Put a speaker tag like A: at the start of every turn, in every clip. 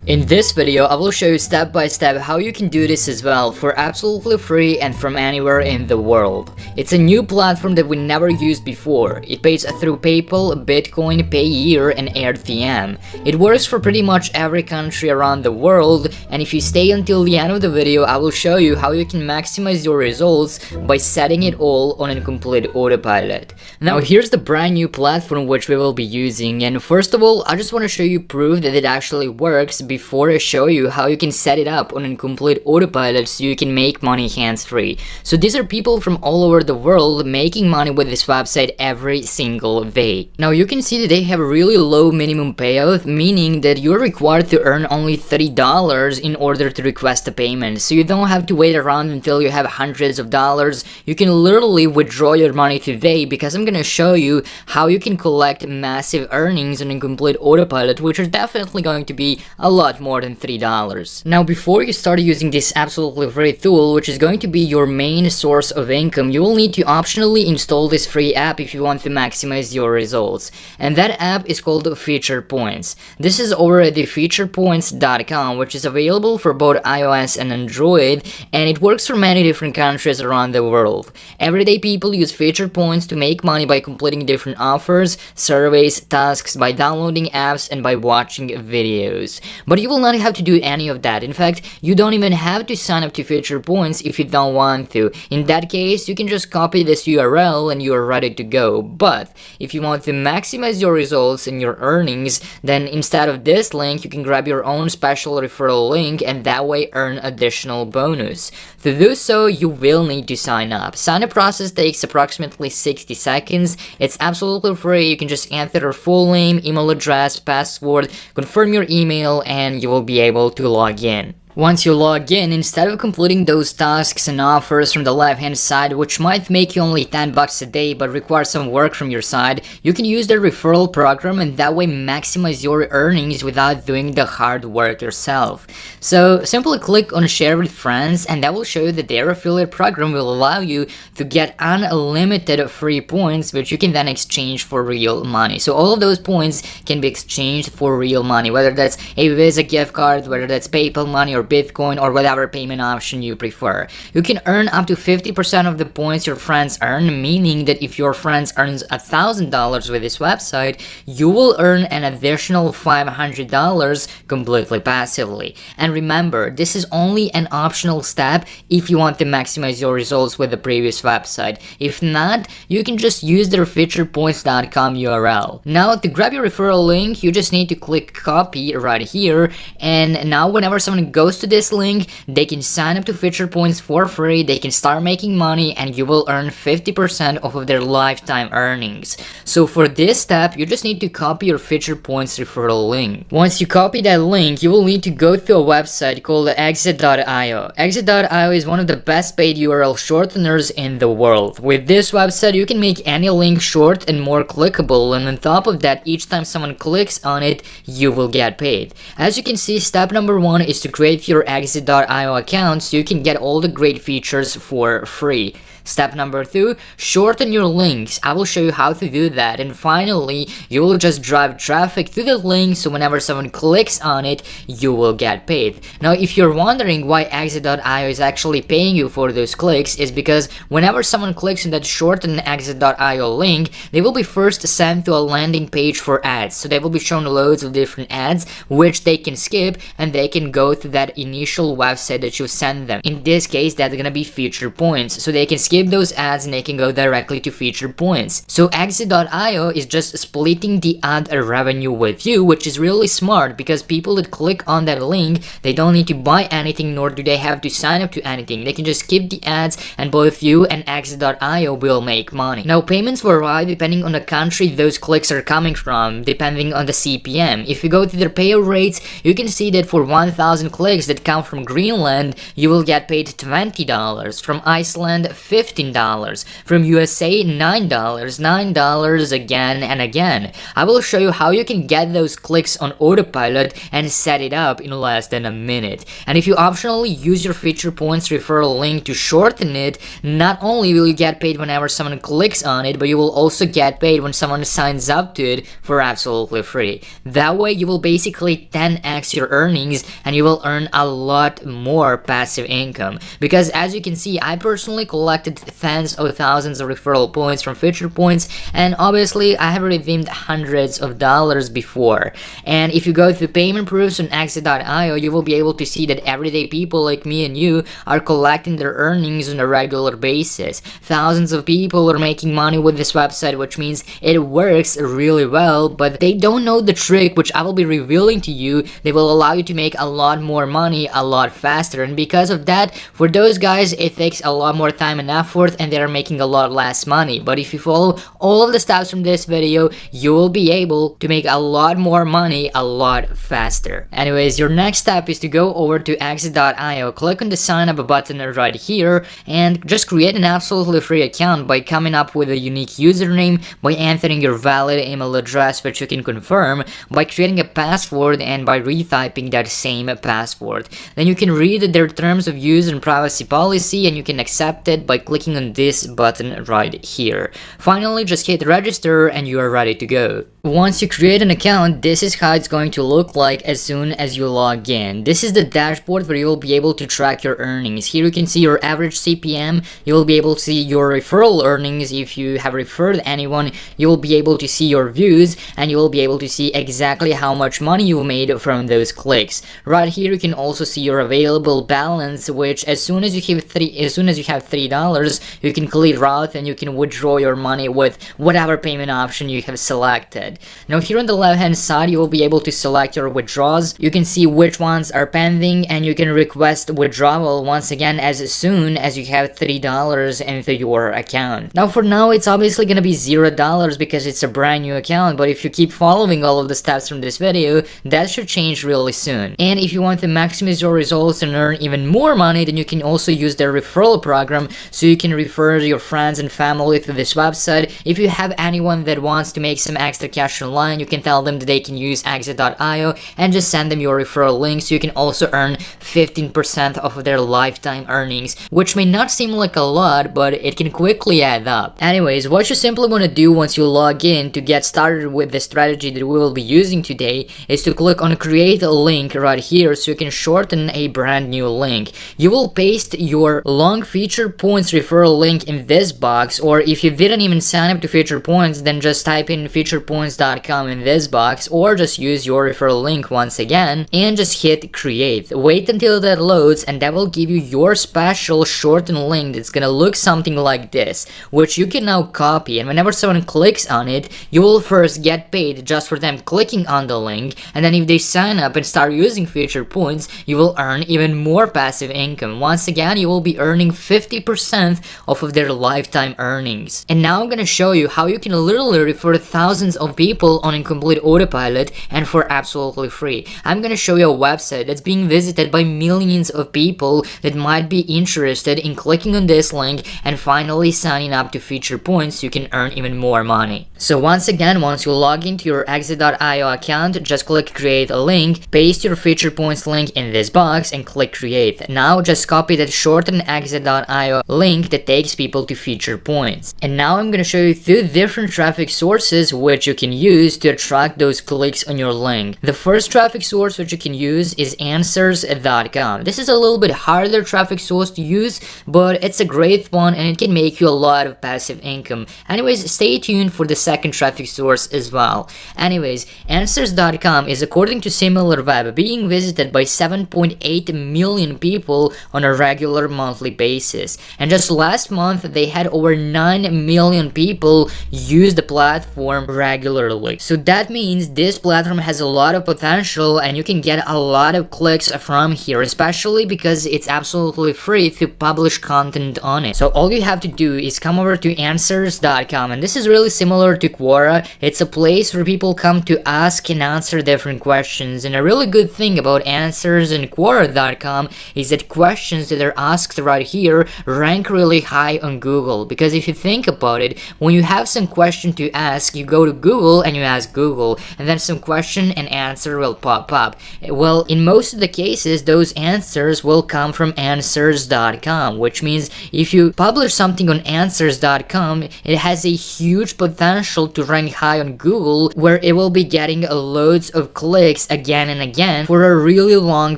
A: In this video, I will show you step by step how you can do this as well for absolutely free and from anywhere in the world. It's a new platform that we never used before. It pays through PayPal, Bitcoin, Payeer, and RTM. It works for pretty much every country around the world, and if you stay until the end of the video, I will show you how you can maximize your results by setting it all on a complete autopilot. Now here's the brand new platform which we will be using, and first of all, I just want to show you proof that it actually works before I show you how you can set it up on a complete autopilot so you can make money hands-free. So these are people from all over the world making money with this website every single day. Now you can see that they have a really low minimum payout, meaning that you're required to earn only $30 in order to request a payment. So you don't have to wait around until you have hundreds of dollars. You can literally withdraw your money today, because I'm gonna show you how you can collect massive earnings on a complete autopilot, which are definitely going to be a lot more than $3. Now before you start using this absolutely free tool, which is going to be your main source of income, you will need to optionally install this free app if you want to maximize your results. And that app is called Feature Points. This is over at the featurepoints.com, which is available for both iOS and Android, and it works for many different countries around the world. Everyday people use Feature Points to make money by completing different offers, surveys, tasks, by downloading apps, and by watching videos. But you will not have to do any of that. In fact, you don't even have to sign up to Feature Points if you don't want to. In that case, you can just copy this URL and you are ready to go. But if you want to maximize your results and your earnings, then instead of this link, you can grab your own special referral link and that way earn additional bonus. To do so, you will need to sign up. Sign up process takes approximately 60 seconds. It's absolutely free. You can just enter your full name, email address, password, confirm your email, and you will be able to log in. Once you log in, instead of completing those tasks and offers from the left-hand side, which might make you only $10 a day but require some work from your side, you can use the referral program and that way maximize your earnings without doing the hard work yourself. So simply click on share with friends and that will show you that their affiliate program will allow you to get unlimited free points, which you can then exchange for real money. So all of those points can be exchanged for real money, whether that's a Visa gift card, whether that's PayPal money or Bitcoin, or whatever payment option you prefer. You can earn up to 50% of the points your friends earn, meaning that if your friends earns $1,000 with this website, you will earn an additional $500 completely passively. And remember, this is only an optional step if you want to maximize your results with the previous website. If not, you can just use their featurepoints.com URL. Now to grab your referral link, you just need to click copy right here, and now whenever someone goes to this link, they can sign up to Feature Points for free, they can start making money, and you will earn 50% off of their lifetime earnings. So for this step, you just need to copy your Feature Points referral link. Once you copy that link, you will need to go to a website called exit.io. Exit.io is one of the best paid URL shorteners in the world. With this website, you can make any link short and more clickable, and on top of that, each time someone clicks on it, you will get paid. As you can see, step number 1 is to create your exit.io account so you can get all the great features for free. Step number 2, shorten your links. I will show you how to do that. And finally, you will just drive traffic to the link so whenever someone clicks on it, you will get paid. Now, if you're wondering why exit.io is actually paying you for those clicks, is because whenever someone clicks on that shortened exit.io link, they will be first sent to a landing page for ads. So they will be shown loads of different ads, which they can skip, and they can go to that initial website that you send them. In this case, that's gonna be Feature Points. So they can skip those ads and they can go directly to Feature Points. So exit.io is just splitting the ad revenue with you, which is really smart because people that click on that link, they don't need to buy anything, nor do they have to sign up to anything. They can just skip the ads and both you and exit.io will make money. Now payments vary depending on the country those clicks are coming from, depending on the CPM. If you go to their payout rates, you can see that for 1,000 clicks that come from Greenland, you will get paid $20, from Iceland $50, $15, from USA $9, $9 again and again. I will show you how you can get those clicks on autopilot and set it up in less than a minute. And if you optionally use your feature points referral link to shorten it, not only will you get paid whenever someone clicks on it, but you will also get paid when someone signs up to it for absolutely free. That way you will basically 10x your earnings and you will earn a lot more passive income. Because as you can see, I personally collected tens of thousands of referral points from feature points, and obviously I have redeemed hundreds of dollars before. And if you go through payment proofs on Exit.io, you will be able to see that everyday people like me and you are collecting their earnings on a regular basis. Thousands of people are making money with this website, which means it works really well, but they don't know the trick which I will be revealing to you. They will allow you to make a lot more money a lot faster, and because of that, for those guys it takes a lot more time and effort and they are making a lot less money. But if you follow all of the steps from this video, you will be able to make a lot more money a lot faster. Anyways, your next step is to go over to Exit.io, click on the sign up button right here, and just create an absolutely free account by coming up with a unique username, by entering your valid email address which you can confirm, by creating a password, and by retyping that same password. Then you can read their terms of use and privacy policy, and you can accept it by clicking on this button right here. Finally, just hit register and you are ready to go. Once you create an account, this is how it's going to look like as soon as you log in. This is the dashboard where you will be able to track your earnings. Here you can see your average CPM, you will be able to see your referral earnings. If you have referred anyone, you will be able to see your views, and you will be able to see exactly how much money you made from those clicks. Right here you can also see your available balance, which as soon as you have $3, you can clear out and you can withdraw your money with whatever payment option you have selected. Now here on the left hand side you will be able to select your withdrawals. You can see which ones are pending, and you can request withdrawal once again as soon as you have $3 into your account. Now for now it's obviously gonna be $0 because it's a brand new account, but if you keep following all of the steps from this video, that should change really soon. And if you want to maximize your results and earn even more money, then you can also use their referral program, so you can refer your friends and family to this website. If you have anyone that wants to make some extra cash online, you can tell them that they can use Exit.io and just send them your referral link, so you can also earn 15% of their lifetime earnings, which may not seem like a lot, but it can quickly add up. Anyways, what you simply want to do once you log in to get started with the strategy that we will be using today is to click on create a link right here, so you can shorten a brand new link. You will paste your long feature points referral link in this box, or if you didn't even sign up to feature points, then just type in featurepoints.com in this box, or just use your referral link once again and just hit create. Wait until that loads, and that will give you your special shortened link that's gonna look something like this, which you can now copy, and whenever someone clicks on it, you will first get paid just for them clicking on the link, and then if they sign up and start using feature points, you will earn even more passive income. Once again, you will be earning 50% off of their lifetime earnings. And now I'm gonna show you how you can literally refer thousands of people on incomplete autopilot and for absolutely free. I'm gonna show you a website that's being visited by millions of people that might be interested in clicking on this link and finally signing up to feature points so you can earn even more money. So once again, once you log into your Exit.io account, just click create a link, paste your feature points link in this box and click create. Now just copy that shortened Exit.io link that takes people to feature points. And now I'm gonna show you 2 different traffic sources which you can use to attract those clicks on your link. The first traffic source which you can use is answers.com. This is a little bit harder traffic source to use, but it's a great one and it can make you a lot of passive income. Anyways, stay tuned for the second traffic source as well. Anyways, answers.com is, according to SimilarWeb, being visited by 7.8 million people on a regular monthly basis. And just last month, they had over 9 million people use the platform regularly regularly. So that means this platform has a lot of potential and you can get a lot of clicks from here, especially because it's absolutely free to publish content on it. So all you have to do is come over to answers.com, and this is really similar to Quora. It's a place where people come to ask and answer different questions, and a really good thing about Answers and Quora.com is that questions that are asked right here rank really high on Google, because if you think about it, when you have some question to ask, you go to Google and you ask Google, and then some question and answer will pop up. Well, in most of the cases, those answers will come from Answers.com, which means if you publish something on Answers.com, it has a huge potential to rank high on Google, where it will be getting loads of clicks again and again for a really long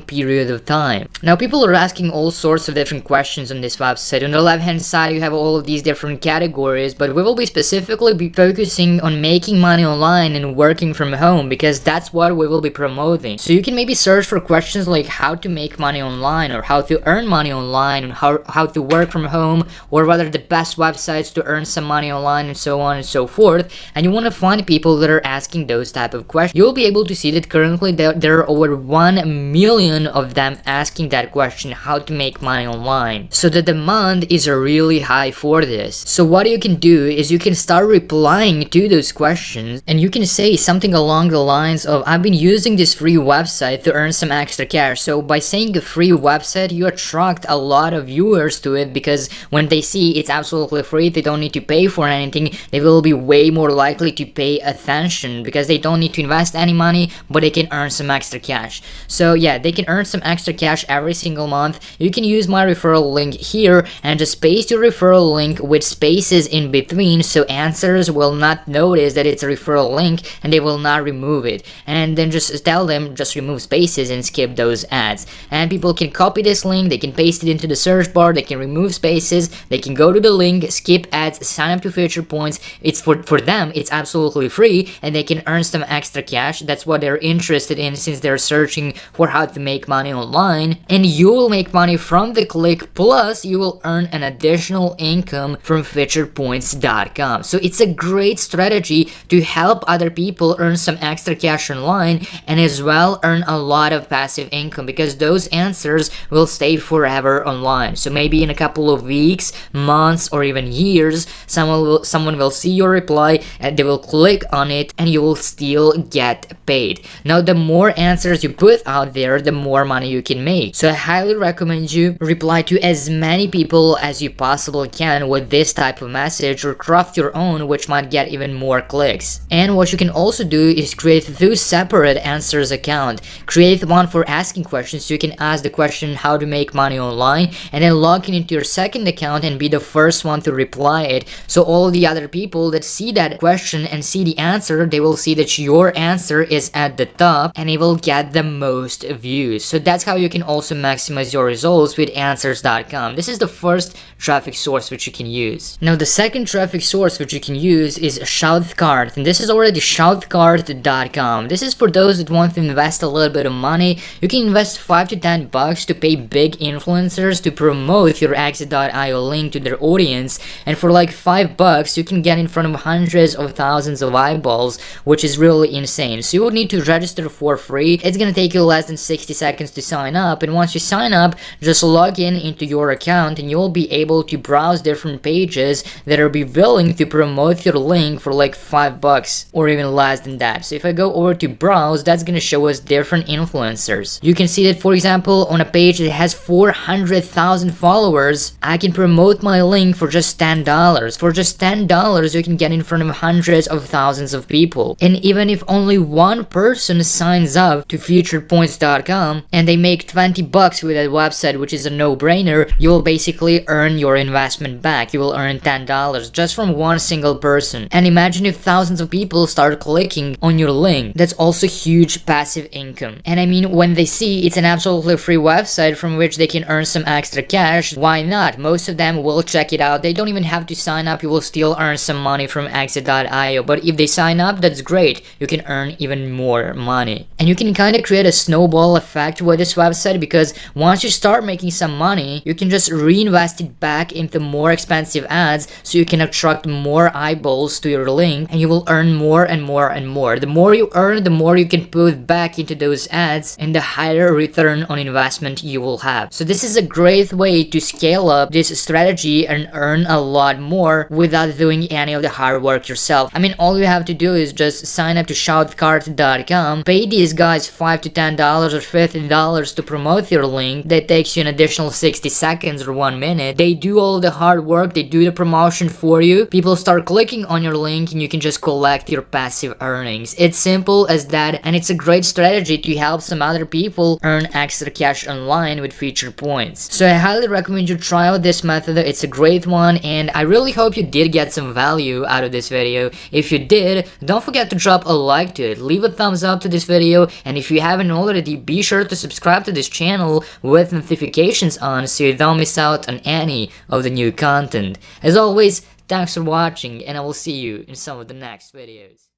A: period of time. Now, people are asking all sorts of different questions on this website. On the left hand side, you have all of these different categories, but we will be specifically focusing on making money online and working from home, because that's what we will be promoting. So you can maybe search for questions like how to make money online, or how to earn money online, and how to work from home, or what are the best websites to earn some money online, and so on and so forth. And you want to find people that are asking those type of questions. You'll be able to see that currently there are over 1 million of them asking that question, how to make money online. So the demand is really high for this. So what you can do is you can start replying to those questions, and you can say something along the lines of, I've been using this free website to earn some extra cash. So by saying a free website, you attract a lot of viewers to it, because when they see it's absolutely free, they don't need to pay for anything, they will be way more likely to pay attention, because they don't need to invest any money, but they can earn some extra cash. So yeah, they can earn some extra cash every single month. You can use my referral link here and just paste your referral link with spaces in between, so Answers will not notice that it's a referral link and they will not remove it. And then just tell them just remove spaces and skip those ads. And people can copy this link, they can paste it into the search bar, they can remove spaces, they can go to the link, skip ads, sign up to future points. It's for them, it's absolutely free, and they can earn some extra cash. That's what they're interested in, since they're searching for how to make money online. And you will make money from the click, plus you will earn an additional income from featurepoints.com. So it's a great strategy to help other people earn some extra cash online, and as well earn a lot of passive income, because those answers will stay forever online. So maybe in a couple of weeks, months, or even years, someone will see your reply and they will click on it, and you will still get paid. Now, the more answers you put out there, the more money you can make. So I highly recommend you reply to as many people as you possibly can with this type of message, or craft your own, which might get even more clicks. And what you can also do is create 2 separate Answers account. Create one for asking questions, so you can ask the question how to make money online, and then log in into your second account and be the first one to reply it. So all the other people that see that question and see the answer, they will see that your answer is at the top, and it will get the most views. So that's how you can also maximize your results with Answers.com. This is the first traffic source which you can use. Now, the second traffic source which you can use is Shoutcart, and this is already Shoutcart.com. This is for those that want to invest a little bit of money. You can invest $5 to $10 to pay big influencers to promote your Exit.io link to their audience, and for like $5 you can get in front of hundreds of thousands of eyeballs, which is really insane. So you would need to register for free. It's gonna take you less than 60 seconds to sign up, and once you sign up, just log in into your account and you'll be able to browse different pages that are be willing to promote your link for like $5 or even less than that. So if I go over to browse, that's gonna show us different influencers. You can see that, for example, on a page that has 400,000 followers, I can promote my link for just $10. For just $10, you can get in front of hundreds of thousands of people. And even if only one person signs up to featurepoints.com and they make $20 with that website, which is a no-brainer, you will basically earn your investment back. You will earn $10 just from one single person. And imagine if thousands of people start clicking on your link. That's also huge passive income. And I mean, when they see it's an absolutely free website from which they can earn some extra cash, why not? Most of them will check it out. They don't even have to sign up. You will still earn some money from Exit.io. But if they sign up, that's great. You can earn even more money. And you can kind of create a snowball effect with this website, because once you start making some money, you can just reinvest it back into more expensive ads, so you can attract more eyeballs to your link, and you will earn more and more and more. The more you earn, the more you can put back into those ads, and the higher return on investment you will have. So this is a great way to scale up this strategy and earn a lot more without doing any of the hard work yourself. I mean, all you have to do is just sign up to shoutcart.com, pay these guys $5 to $10 or $15 to promote your link. That takes you an additional 60 seconds or 1 minute. They do all the hard work, they do the promotion for you. People start clicking on your link and you can just collect your passive earnings. It's simple as that, and it's a great strategy to help some other people earn extra cash online with future points. So I highly recommend you try out this method. It's a great one, and I really hope you did get some value out of this video. If you did, don't forget to drop a like to it, leave a thumbs up to this video, and if you haven't already, be sure to subscribe to this channel with notifications on so you don't miss out on any of the new content. As always, thanks for watching, and I will see you in some of the next videos.